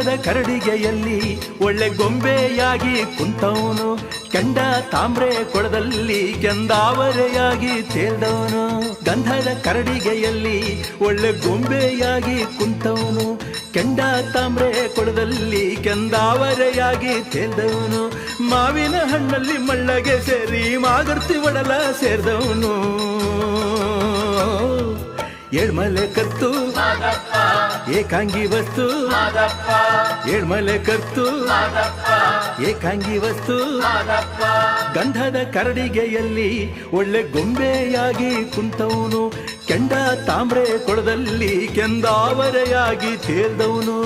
ಗಂಧದ ಕರಡಿಗೆಯಲ್ಲಿ ಒಳ್ಳೆ ಗೊಂಬೆಯಾಗಿ ಕುಂತವನು, ಕೆಂಡ ತಾಮ್ರೆ ಕೊಳದಲ್ಲಿ ಕೆಂದಾವರೆಯಾಗಿ ತೇಲ್ದವನು. ಗಂಧದ ಕರಡಿಗೆಯಲ್ಲಿ ಒಳ್ಳೆ ಗೊಂಬೆಯಾಗಿ ಕುಂತವನು, ಕೆಂಡ ತಾಮ್ರೆ ಕೊಳದಲ್ಲಿ ಕೆಂದಾವರೆಯಾಗಿ ತೇಲ್ದವನು. ಮಾವಿನ ಹಣ್ಣಲ್ಲಿ ಮಳ್ಳಗೆ ಸೇರಿ ಮಾಗರ್ತಿ ಒಡಲ ಸೇರಿದವನು. ಏಳ್ಮಲೆ ಕತ್ತು ಏಕಾಂಗಿ ವಸ್ತು, ಏಳ್ಮಲೆ ಕತ್ತು ಏಕಾಂಗಿ ವಸ್ತು. ಗಂಧದ ಕರಡಿಗೆಯಲ್ಲಿ ಒಳ್ಳೆ ಗೊಂಬೆಯಾಗಿ ಕುಂತವನು, ಕೆಂಡ ತಾಮ್ರೆ ಕೊಳದಲ್ಲಿ ಕೆಂದಾವರೆಯಾಗಿ ತೇಲ್ದವನು.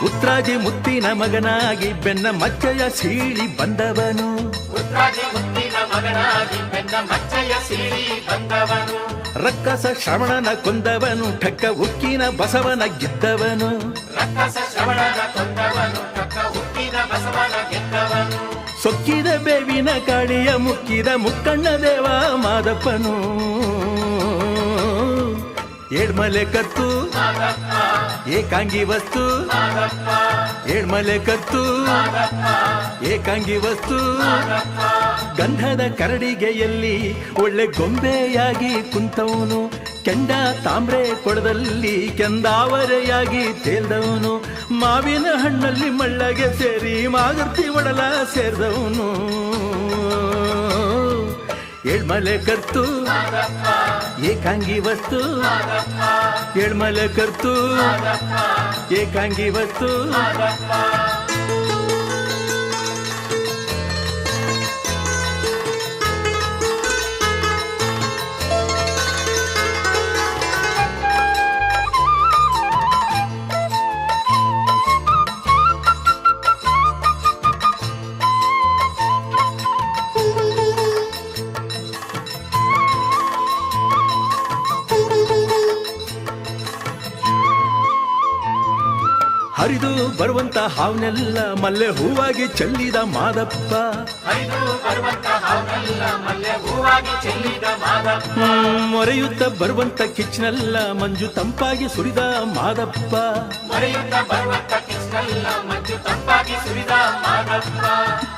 ಉತ್ರಾಜಿ ಮುತ್ತಿನ ಮಗನಾಗಿ ಬೆನ್ನ ಮಚ್ಚೆಯ ಸೀಳಿ ಬಂದವನು, ರಕ್ಕಸ ಶ್ರವಣನ ಕೊಂದವನು, ಠಕ್ಕ ಉಕ್ಕಿನ ಬಸವನ ಗೆದ್ದವನು. ಸೊಕ್ಕಿದ ಬೇವಿನ ಕಾಳಿಯ ಮುಕ್ಕಿದ ಮುಕ್ಕಣ್ಣ ದೇವ ಮಾದಪ್ಪನು. ಏಳ್ಮಲೆ ಕತ್ತು ಏಕಾಂಗಿ ವಸ್ತು, ಏಳ್ಮಲೆ ಕತ್ತು ಏಕಾಂಗಿ ವಸ್ತು. ಗಂಧದ ಕರಡಿಗೆಯಲ್ಲಿ ಒಳ್ಳೆ ಗೊಂಬೆಯಾಗಿ ಕುಂತವನು, ಕೆಂಡ ತಾಮ್ರೆ ಕೊಳದಲ್ಲಿ ಕೆಂದಾವರೆಯಾಗಿ ತೇಲ್ದವನು. ಮಾವಿನ ಹಣ್ಣಲ್ಲಿ ಮಳ್ಳಗೆ ಸೇರಿ ಮಾಗರ್ತಿ ಒಡಲ ಸೇರಿದವನು. ಏಳ್ಮಲೆ ಕತ್ತು ಏಕಾಂಗಿ ವಸ್ತು, ಏಳ್ಮಲೆ ಕತ್ತು ಏಕಾಂಗಿ ವಸ್ತು. ಹರಿದು ಬರುವಂತ ಹಾವನೆಲ್ಲ ಮಲ್ಲೆ ಹೂವಾಗಿ ಚೆಲ್ಲಿದ ಮಾದಪ್ಪ, ಮೊರೆಯುತ್ತ ಬರುವಂತ ಕಿಚ್ಚನೆಲ್ಲ ಮಂಜು ತಂಪಾಗಿ ಸುರಿದ ಮಾದಪ್ಪ.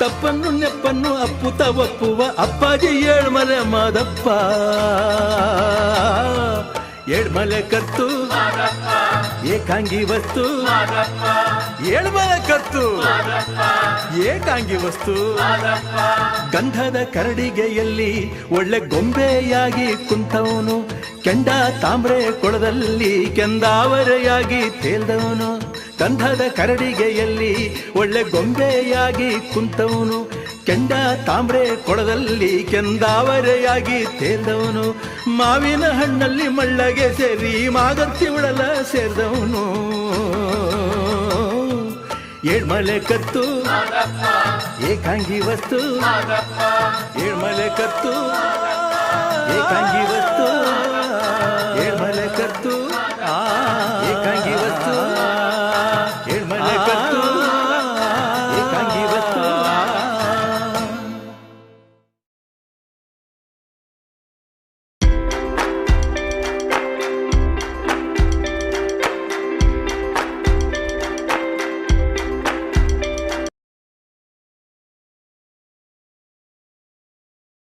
ತಪ್ಪನ್ನು ನೆಪ್ಪನ್ನು ಅಪ್ಪುತ ಒಪ್ಪುವ ಅಪ್ಪಾಜಿ ಏಳ್ಮಲೆ ಮಾದಪ್ಪ. ಏಳ್ಮಲೆ ಕತ್ತು ಏಕಾಂಗಿ ವಸ್ತು, ಏಳ್ಮಲೆ ಕತ್ತು ಏಕಾಂಗಿ ವಸ್ತು. ಗಂಧದ ಕರಡಿಗೆಯಲ್ಲಿ ಒಳ್ಳೆ ಗೊಂಬೆಯಾಗಿ ಕುಂತವನು, ಕೆಂಡ ತಾಮ್ರೆ ಕೊಳದಲ್ಲಿ ಕೆಂದಾವರೆಯಾಗಿ ತೇಲ್ದವನು. ಗಂಧದ ಕರಡಿಗೆಯಲ್ಲಿ ಒಳ್ಳೆ ಗೊಂಬೆಯಾಗಿ ಕುಂತವನು, ಕೆಂಡ ತಾಮ್ರೆ ಕೊಳದಲ್ಲಿ ಕೆಂದಾವರೆಯಾಗಿ ತೇಲ್ದವನು. ಮಾವಿನ ಹಣ್ಣಲ್ಲಿ ಮಳ್ಳಗೆ ಸೇರಿ ಮಾಗರ್ತಿ ಉಳಲ ಸೇರಿದವನು. ಏಳ್ಮಲೆ ಕತ್ತು ಏಕಾಂಗಿ ವಸ್ತು, ಏಳ್ಮಲೆ ಕತ್ತು ಏಕಾಂಗಿ ವಸ್ತು, ಏಳ್ಮಲೆ ಕತ್ತು ಏಕಾಂಗಿ ವಸ್ತು.